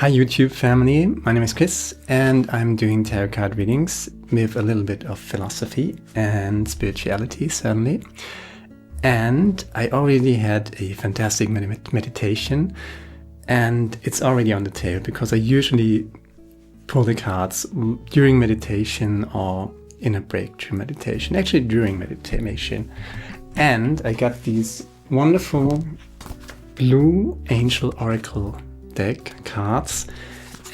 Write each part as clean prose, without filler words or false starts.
Hi YouTube family, my name is Chris and I'm doing tarot card readings with a little bit of philosophy and spirituality certainly. And I already had a fantastic meditation and it's already on the table because I usually pull the cards during meditation or in a breakthrough meditation, actually during meditation. And I got these wonderful blue angel oracle deck cards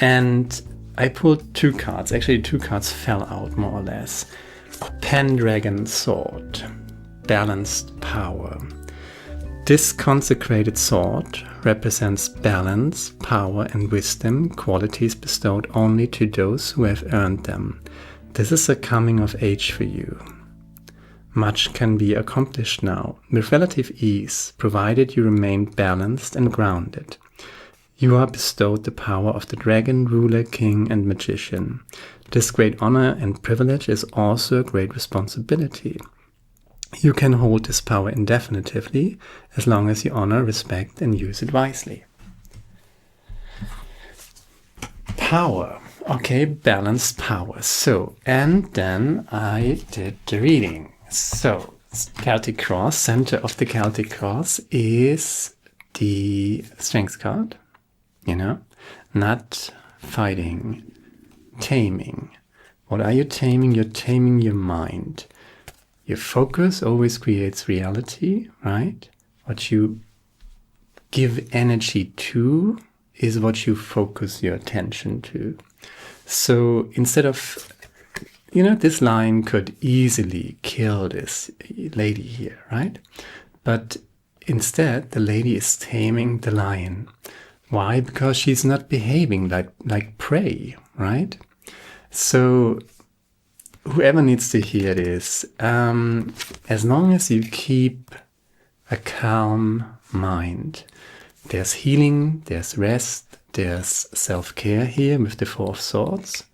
and I pulled two cards. Actually, two cards fell out more or less. Pendragon Sword, Balanced Power. This consecrated sword represents balance, power and wisdom, qualities bestowed only to those who have earned them. This is a coming of age for you. Much can be accomplished now with relative ease, provided you remain balanced and grounded. You are bestowed the power of the dragon, ruler, king, and magician. This great honor and privilege is also a great responsibility. You can hold this power indefinitely, as long as you honor, respect, and use it wisely. Power. Okay, balanced power. So, and then I did the reading. So, Celtic Cross, center of the Celtic Cross is the Strength card. You know, not fighting, taming. What are you taming? You're taming your mind. Your focus always creates reality, right? What you give energy to is what you focus your attention to. So instead of, you know, this lion could easily kill this lady here, right? But instead, the lady is taming the lion. Why? Because she's not behaving like prey, right? So whoever needs to hear this, as long as you keep a calm mind, there's healing, there's rest, there's self-care here with the Four of Swords,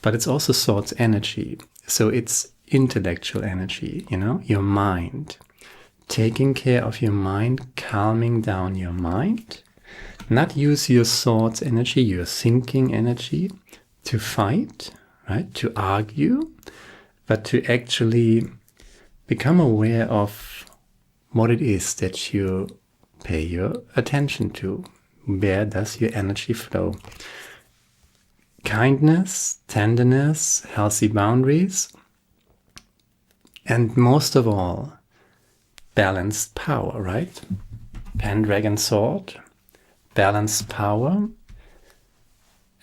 but it's also Swords energy. So it's intellectual energy, you know, your mind. Taking care of your mind, calming down your mind. Not use your Swords energy, your thinking energy to fight, right? To argue, but to actually become aware of what it is that you pay your attention to. Where does your energy flow? Kindness, tenderness, healthy boundaries, and most of all, balanced power, right? Pendragon Sword. Balanced power.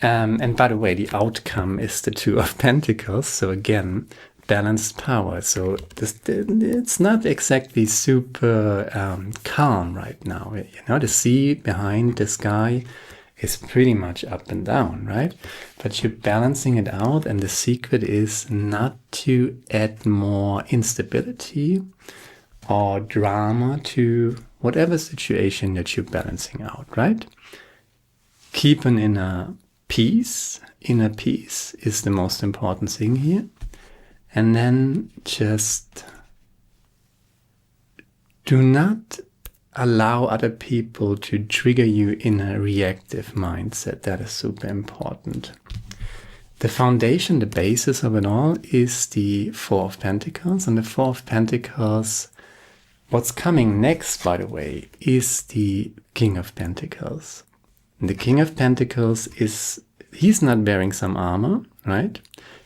And by the way, the outcome is the Two of Pentacles. So again, balanced power. So it's not exactly super calm right now. You know, the sea behind the sky is pretty much up and down, right? But you're balancing it out, and the secret is not to add more instability or drama to whatever situation that you're balancing out, right? Keep an inner peace. Inner peace is the most important thing here. And then just do not allow other people to trigger you in a reactive mindset. That is super important. The foundation, the basis of it all is the Four of Pentacles. And the Four of Pentacles, what's coming next, by the way, is the King of Pentacles. And the King of Pentacles he's not wearing some armor, right?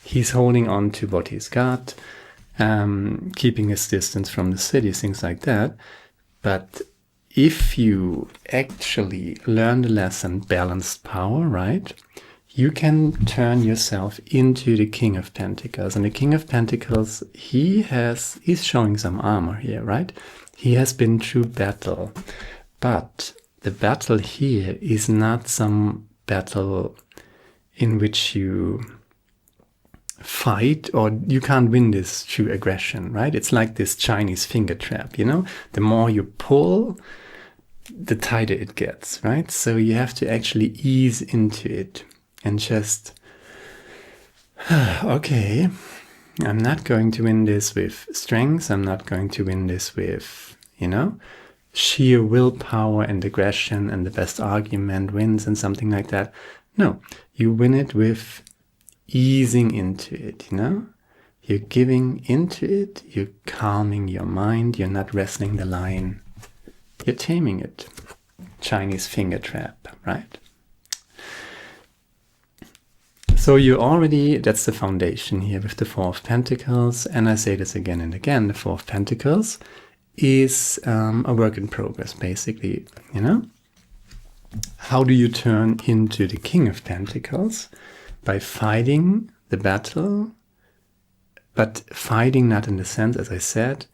He's holding on to what he's got, keeping his distance from the city, things like that. But if you actually learn the lesson balanced power, right, you can turn yourself into the King of Pentacles. And the King of Pentacles, he's showing some armor here, right? He has been through battle. But the battle here is not some battle in which you fight, or you can't win this through aggression, right? It's like this Chinese finger trap, you know? The more you pull, the tighter it gets, right? So you have to actually ease into it and just, okay, I'm not going to win this with strength. I'm not going to win this with, you know, sheer willpower and aggression and the best argument wins and something like that. No, you win it with easing into it, you know? You're giving into it, you're calming your mind, you're not wrestling the lion, you're taming it. Chinese finger trap, right? So you already, that's the foundation here with the Four of Pentacles, and I say this again and again, the Four of Pentacles is a work in progress, basically, you know? How do you turn into the King of Pentacles? By fighting the battle, but fighting not in the sense, as I said,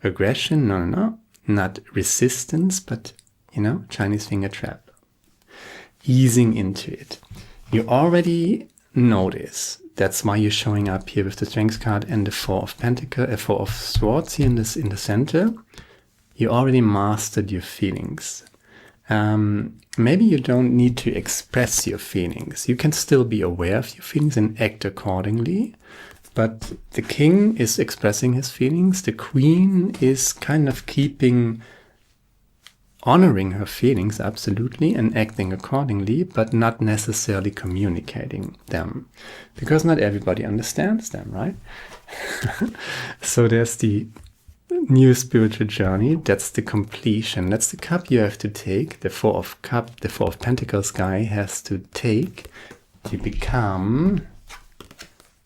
aggression, no, not resistance, but, you know, Chinese finger trap. Easing into it. You already know this. That's why you're showing up here with the Strength card and the Four of Pentacles, Four of Swords here in the center. You already mastered your feelings. Maybe you don't need to express your feelings. You can still be aware of your feelings and act accordingly. But the king is expressing his feelings. The queen is kind of honoring her feelings, absolutely, and acting accordingly, but not necessarily communicating them. Because not everybody understands them, right? So there's the new spiritual journey. That's the completion. That's the cup you have to take. The Four of Pentacles guy has to take to become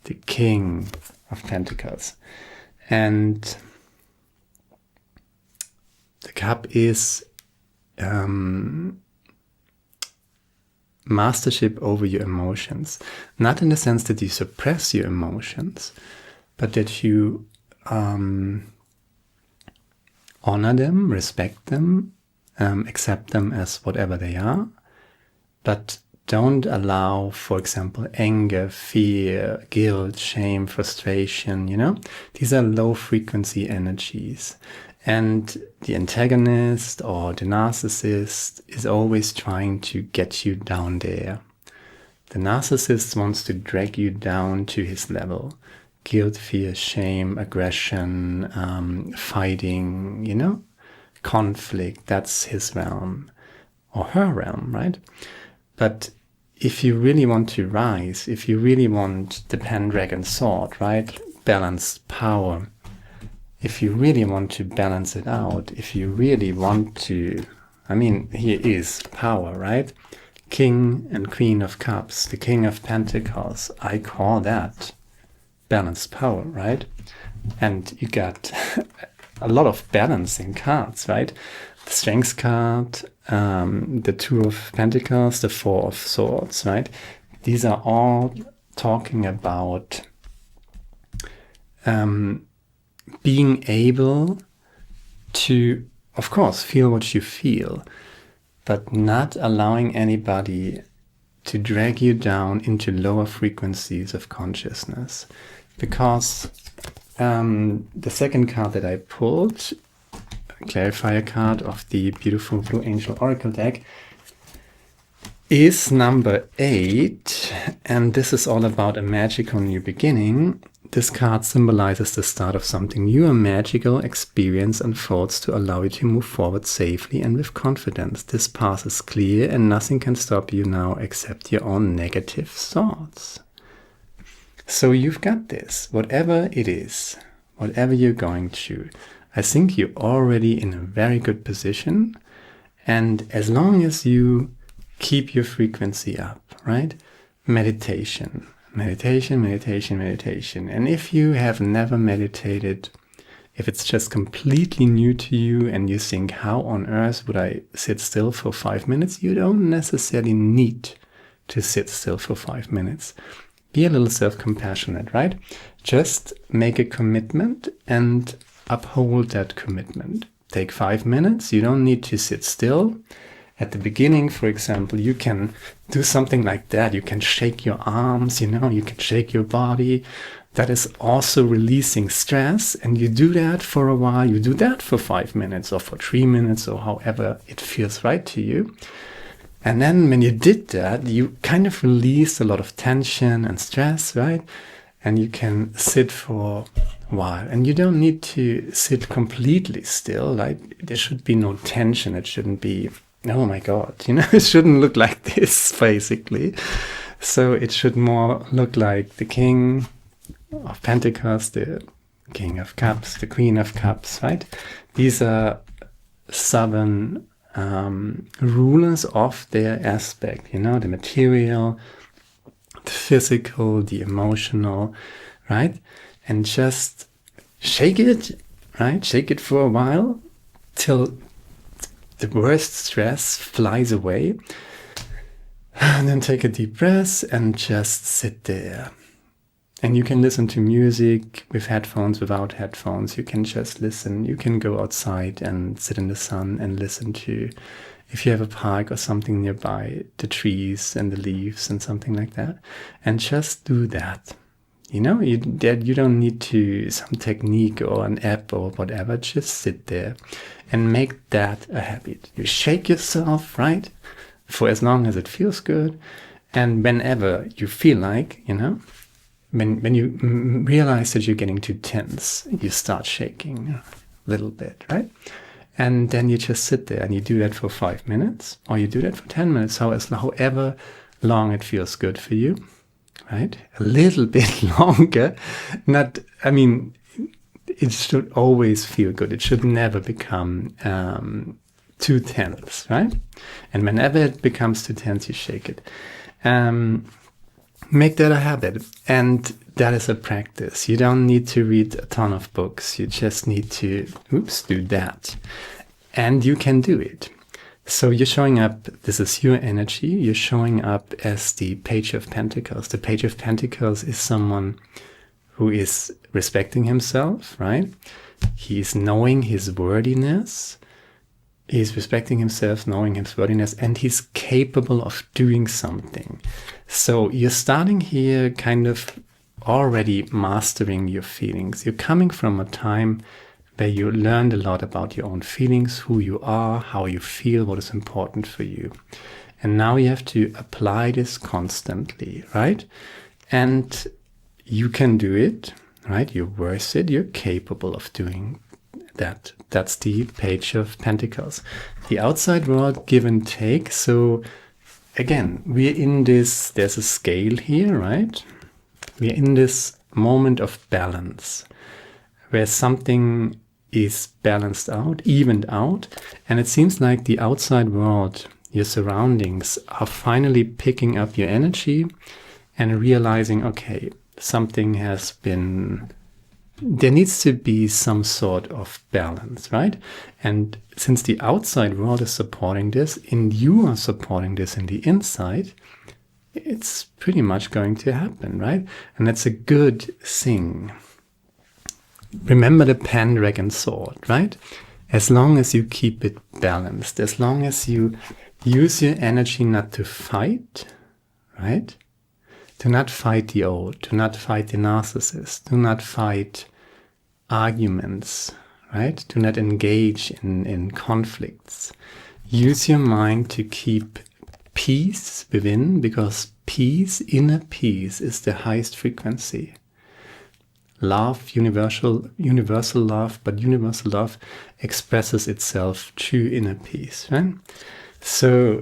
the King of Pentacles. And the cup is mastership over your emotions. Not in the sense that you suppress your emotions, but that you honor them, respect them, accept them as whatever they are, but don't allow, for example, anger, fear, guilt, shame, frustration, you know? These are low frequency energies. And the antagonist or the narcissist is always trying to get you down there. The narcissist wants to drag you down to his level. Guilt, fear, shame, aggression, fighting, you know? Conflict, that's his realm. Or her realm, right? But if you really want to rise, if you really want the Pendragon sword, right? Balance, power. If you really want to balance it out, if you really want to, I mean, here is power, right? King and Queen of Cups, the King of Pentacles, I call that balanced power, right? And you got a lot of balancing cards, right? The Strength card, the Two of Pentacles, the Four of Swords, right? These are all talking about being able to, of course, feel what you feel, but not allowing anybody to drag you down into lower frequencies of consciousness. Because the second card that I pulled, clarifier card of the beautiful Blue Angel Oracle deck, is number 8, and this is all about a magical new beginning. This card symbolizes the start of something new. A magical experience unfolds to allow you to move forward safely and with confidence. This path is clear and nothing can stop you now except your own negative thoughts. So you've got this, whatever it is, whatever you're going through. I think you're already in a very good position. And as long as you keep your frequency up, right? Meditation. Meditation, meditation, meditation. And if you have never meditated, if it's just completely new to you and you think, how on earth would I sit still for 5 minutes? You don't necessarily need to sit still for 5 minutes. Be a little self-compassionate, right? Just make a commitment and uphold that commitment. Take 5 minutes. You don't need to sit still. At the beginning, for example, you can do something like that. You can shake your arms, you know, you can shake your body. That is also releasing stress. And you do that for a while. You do that for 5 minutes or for 3 minutes or however it feels right to you. And then when you did that, you kind of released a lot of tension and stress, right? And you can sit for a while. And you don't need to sit completely still. Like there should be no tension. It shouldn't be oh my God, you know, it shouldn't look like this, basically. So it should more look like the King of Pentacles, the King of Cups, the Queen of Cups, right? These are southern rulers of their aspect, you know, the material, the physical, the emotional, right? And just shake it, right? Shake it for a while till the worst stress flies away. And then take a deep breath and just sit there. And you can listen to music with headphones, without headphones. You can just listen. You can go outside and sit in the sun and listen to, if you have a park or something nearby, the trees and the leaves and something like that. And just do that. You know, you don't need to some technique or an app or whatever. Just sit there and make that a habit. You shake yourself, right? For as long as it feels good. And whenever you feel like, you know, when you realize that you're getting too tense, you start shaking a little bit, right? And then you just sit there and you do that for 5 minutes, or you do that for 10 minutes, however long it feels good for you, right? A little bit longer. Not, I mean, it should always feel good. It should never become too tense, right? And whenever it becomes too tense, you shake it. Make that a habit. And that is a practice. You don't need to read a ton of books. You just need to, do that. And you can do it. So you're showing up, this is your energy. You're showing up as the Page of Pentacles. The Page of Pentacles is someone who is respecting himself, right? He's knowing his worthiness. He's respecting himself, knowing his worthiness, and he's capable of doing something. So you're starting here kind of already mastering your feelings. You're coming from a time where you learned a lot about your own feelings, who you are, how you feel, what is important for you. And now you have to apply this constantly, right? And you can do it, right? You're worth it. You're capable of doing that. That's the Page of Pentacles. The outside world, give and take. So again, we're in this, there's a scale here, right? We're in this moment of balance where something is balanced out, evened out. And it seems like the outside world, your surroundings, are finally picking up your energy and realizing, okay, something has been, there needs to be some sort of balance, right? And since the outside world is supporting this and you are supporting this in the inside, it's pretty much going to happen, right? And that's a good thing. Remember the Pendragon sword, right? As long as you keep it balanced, as long as you use your energy not to fight, right? Do not fight the old, do not fight the narcissist, do not fight arguments, right? Do not engage in conflicts. Use your mind to keep peace within, because peace, inner peace, is the highest frequency. Love, universal love, but universal love expresses itself through inner peace, right? So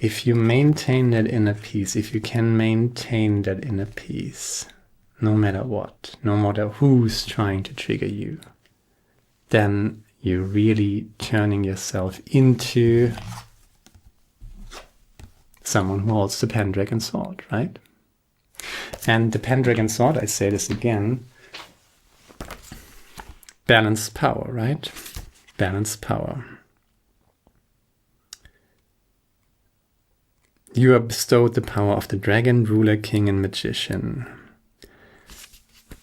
if you maintain that inner peace, if you can maintain that inner peace, no matter what, no matter who's trying to trigger you, then you're really turning yourself into someone who holds the Pendragon sword, right? And the Pendragon sword, I say this again, balanced power, right? Balanced power. You are bestowed the power of the dragon, ruler, king, and magician.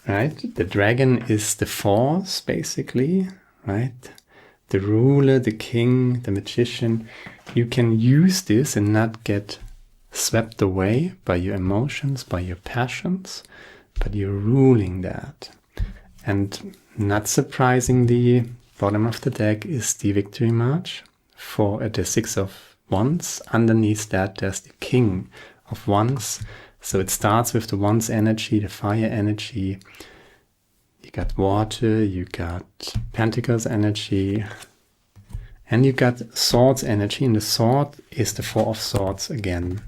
Right? The dragon is the force, basically, right? The ruler, the king, the magician. You can use this and not get swept away by your emotions, by your passions, but you're ruling that. And not surprisingly, bottom of the deck is the Victory March for the Six of Wands. Underneath that, there's the King of Wands. So it starts with the Wands energy, the fire energy. You got water, you got Pentacles energy, And you got swords energy, and the sword is the Four of Swords again.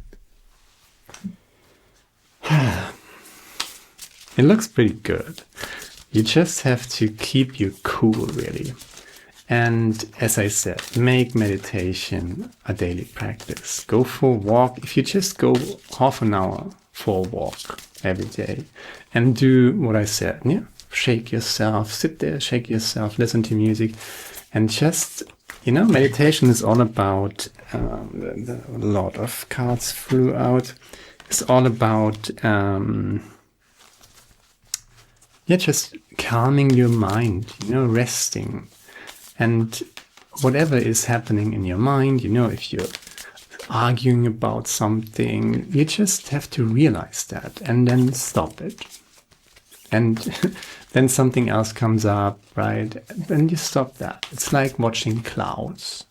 It looks pretty good. You just have to keep you cool, really. And as I said, make meditation a daily practice. Go for a walk. If you just go half an hour for a walk every day and do what I said, yeah, shake yourself, sit there, shake yourself, listen to music, and just, you know, meditation is all about, a lot of cards flew out. It's all about, just calming your mind, you know, resting. And whatever is happening in your mind, you know, if you're arguing about something, you just have to realize that and then stop it. And then something else comes up, right? Then you stop that. It's like watching clouds.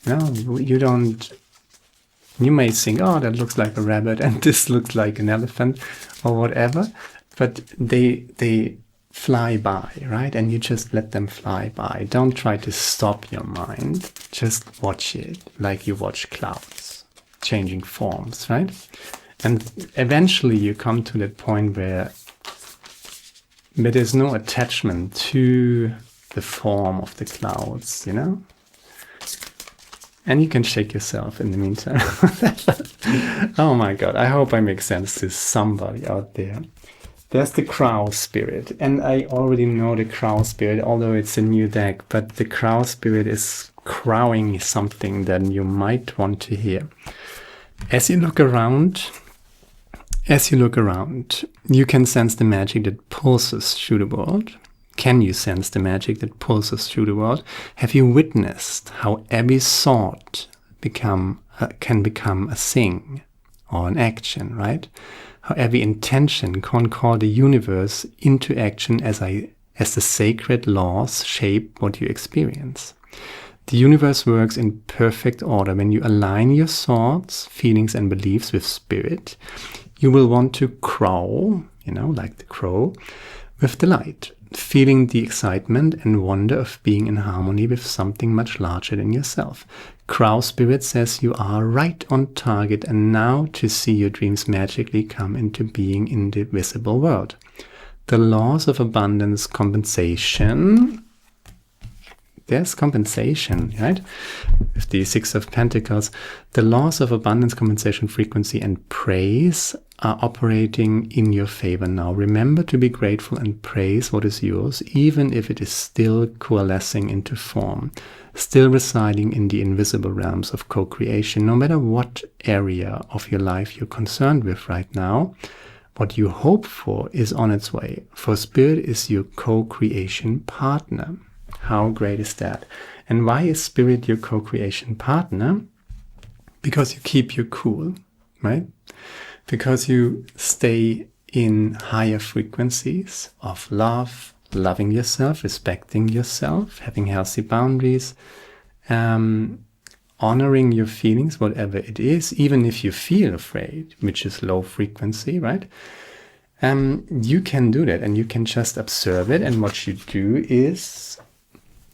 You know, you may think, oh, that looks like a rabbit and this looks like an elephant or whatever, but they fly by, right? And you just let them fly by. Don't try to stop your mind. Just watch it like you watch clouds changing forms, right? And eventually you come to that point where there's no attachment to the form of the clouds, you know? And you can shake yourself in the meantime. Oh my God, I hope I make sense to somebody out there. There's the Crow Spirit, and I already know the Crow Spirit, although it's a new deck, but the Crow Spirit is crowing something that you might want to hear. As you look around, you can sense the magic that pulses through the world. Can you sense the magic that pulses through the world? Have you witnessed how every thought can become a thing or an action, right? How every intention can call the universe into action as the sacred laws shape what you experience. The universe works in perfect order. When you align your thoughts, feelings, and beliefs with spirit, you will want to crow, you know, like the crow, with delight, feeling the excitement and wonder of being in harmony with something much larger than yourself. Crow Spirit says you are right on target and now to see your dreams magically come into being in the visible world. The laws of abundance, compensation. There's compensation, right? With the Six of Pentacles, the laws of abundance, compensation, frequency, and praise are operating in your favor now. Remember to be grateful and praise what is yours, even if it is still coalescing into form, still residing in the invisible realms of co-creation. No matter what area of your life you're concerned with right now, what you hope for is on its way. For Spirit is your co-creation partner. How great is that? And why is Spirit your co-creation partner? Because you keep you cool, right? Because you stay in higher frequencies of love, loving yourself, respecting yourself, having healthy boundaries, honoring your feelings, whatever it is, even if you feel afraid, which is low frequency, right? You can do that and you can just observe it. And what you do is,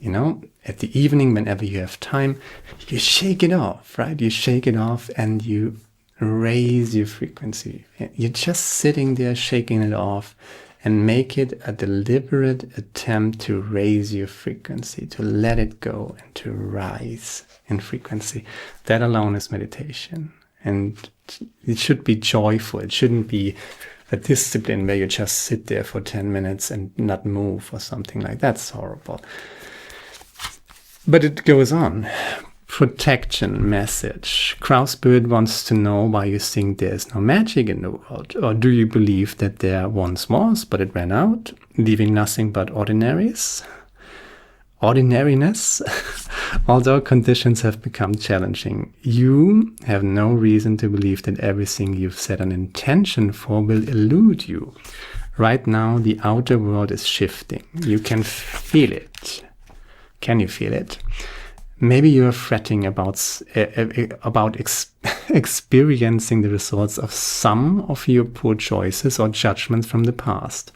you know, at the evening, whenever you have time, you shake it off, right? You shake it off and you raise your frequency. You're just sitting there shaking it off and make it a deliberate attempt to raise your frequency, to let it go and to rise in frequency. That alone is meditation. And it should be joyful. It shouldn't be a discipline where you just sit there for 10 minutes and not move or something like that. That's horrible. But it goes on. Protection message. Crow Spirit wants to know why you think there's no magic in the world. Or do you believe that there once was, but it ran out, leaving nothing but ordinariness? Although conditions have become challenging, you have no reason to believe that everything you've set an intention for will elude you. Right now, the outer world is shifting. You can feel it. Can you feel it? Maybe you are fretting about experiencing the results of some of your poor choices or judgments from the past.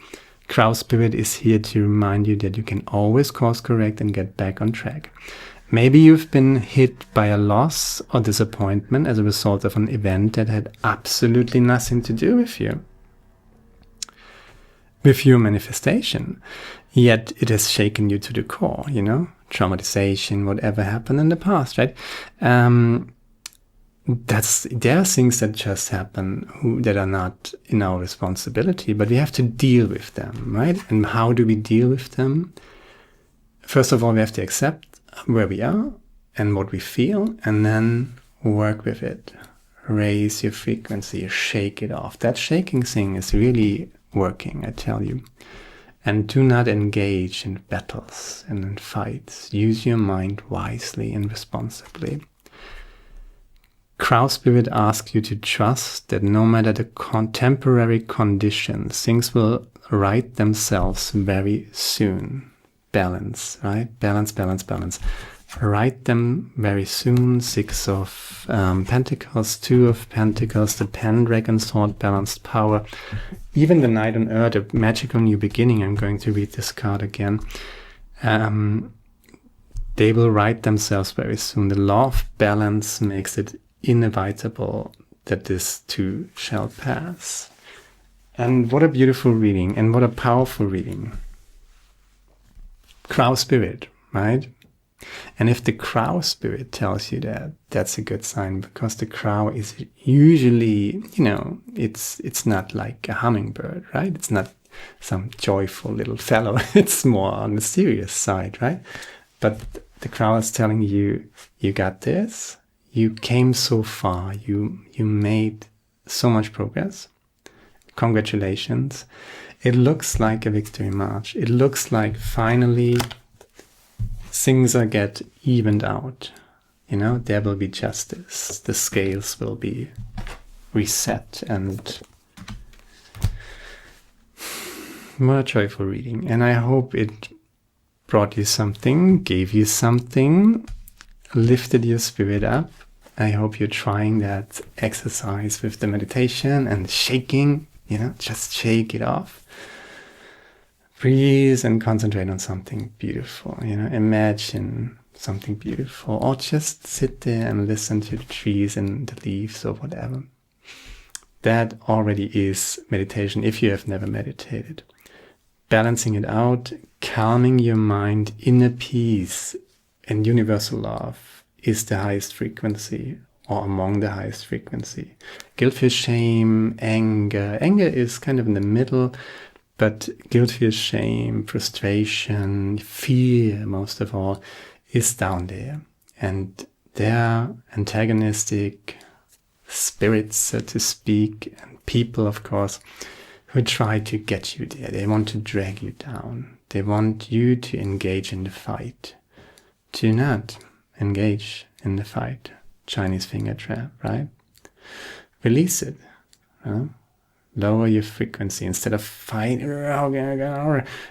Crow Spirit is here to remind you that you can always course correct and get back on track. Maybe you've been hit by a loss or disappointment as a result of an event that had absolutely nothing to do with you, with your manifestation, yet it has shaken you to the core, you know, traumatization, whatever happened in the past, right? There are things that just happen that are not in our responsibility, but we have to deal with them, right? And how do we deal with them? First of all, we have to accept where we are and what we feel, and then work with it. Raise your frequency, shake it off. That shaking thing is really working, I tell you. And do not engage in battles and in fights. Use your mind wisely and responsibly. Crow Spirit asks you to trust that no matter the contemporary conditions, things will right themselves very soon. Balance, right? Balance, balance, balance. Right them very soon. 6 of Pentacles, 2 of Pentacles, the Pendragon Sword, balanced power. Even the Knight on Earth, a magical new beginning. I'm going to read this card again. They will right themselves very soon. The law of balance makes it inevitable that this too shall pass. And what a beautiful reading, and what a powerful reading. Crow Spirit, right? And if the Crow Spirit tells you that, that's a good sign, because the crow is usually, you know, it's not like a hummingbird, right? It's not some joyful little fellow. It's more on the serious side, right? But the crow is telling you, you got this. You came so far. You made so much progress. Congratulations. It looks like a victory march. It looks like finally things are get evened out. You know, there will be justice. The scales will be reset. And what a joyful reading. And I hope it brought you something, gave you something, lifted your spirit up. I hope you're trying that exercise with the meditation and shaking, you know, just shake it off. Breathe and concentrate on something beautiful, you know, imagine something beautiful, or just sit there and listen to the trees and the leaves or whatever. That already is meditation if you have never meditated. Balancing it out, calming your mind, inner peace and universal love is the highest frequency, or among the highest frequency. Guilt, fear, shame, anger. Anger is kind of in the middle, but guilt, fear, shame, frustration, fear, most of all, is down there. And they're antagonistic spirits, so to speak, and people, of course, who try to get you there. They want to drag you down. They want you to engage in the fight. Do not engage in the fight. Chinese finger trap, right? Release it. Lower your frequency. Instead of fighting,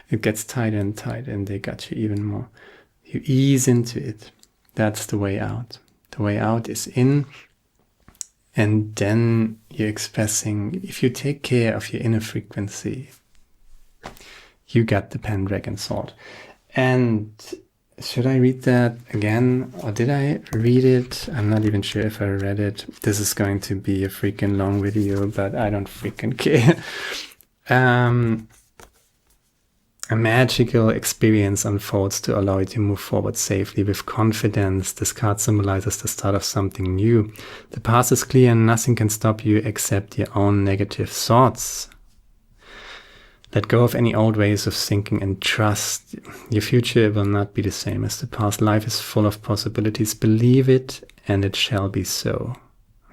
it gets tighter and tighter, and they got you even more. You ease into it. That's the way out. The way out is in, and then you're expressing, if you take care of your inner frequency, you got the Pendragon Sword. And should I read that again, or did I read it? I'm not even sure if I read it. This is going to be a freaking long video, but I don't freaking care. A magical experience unfolds to allow you to move forward safely with confidence. This card symbolizes the start of something new. The path is clear and nothing can stop you except your own negative thoughts. Let go of any old ways of thinking and trust. Your future will not be the same as the past. Life is full of possibilities. Believe it and it shall be so.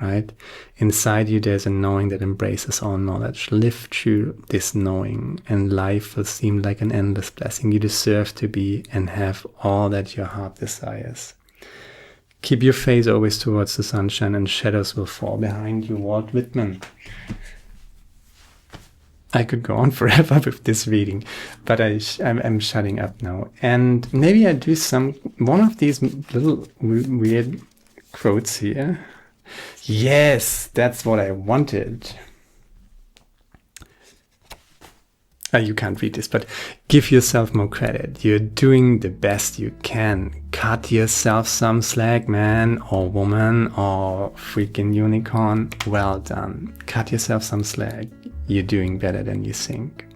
Right? Inside you there's a knowing that embraces all knowledge. Live through this knowing and life will seem like an endless blessing. You deserve to be and have all that your heart desires. Keep your face always towards the sunshine and shadows will fall behind you. Walt Whitman. I could go on forever with this reading, but I'm shutting up now. And maybe I do one of these little weird quotes here. Yes, that's what I wanted. You can't read this, but give yourself more credit. You're doing the best you can. Cut yourself some slack, man or woman or freaking unicorn. Well done. Cut yourself some slack. You're doing better than you think.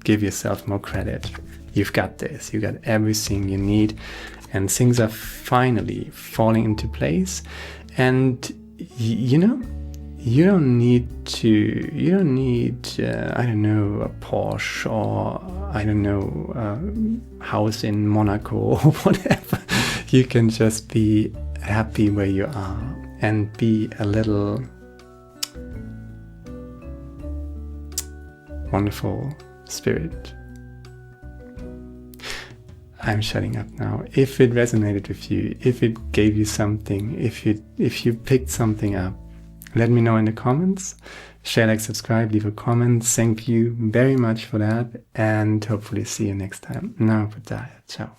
Give yourself more credit. You've got this. You got everything you need, and things are finally falling into place. And you know, you don't need, I don't know, a Porsche or, I don't know, a house in Monaco or whatever. You can just be happy where you are and be a little wonderful spirit. I'm shutting up now. If it resonated with you, if it gave you something, if you picked something up, let me know in the comments. Share, like, subscribe, leave a comment. Thank you very much for that, and hopefully see you next time. Now, ciao.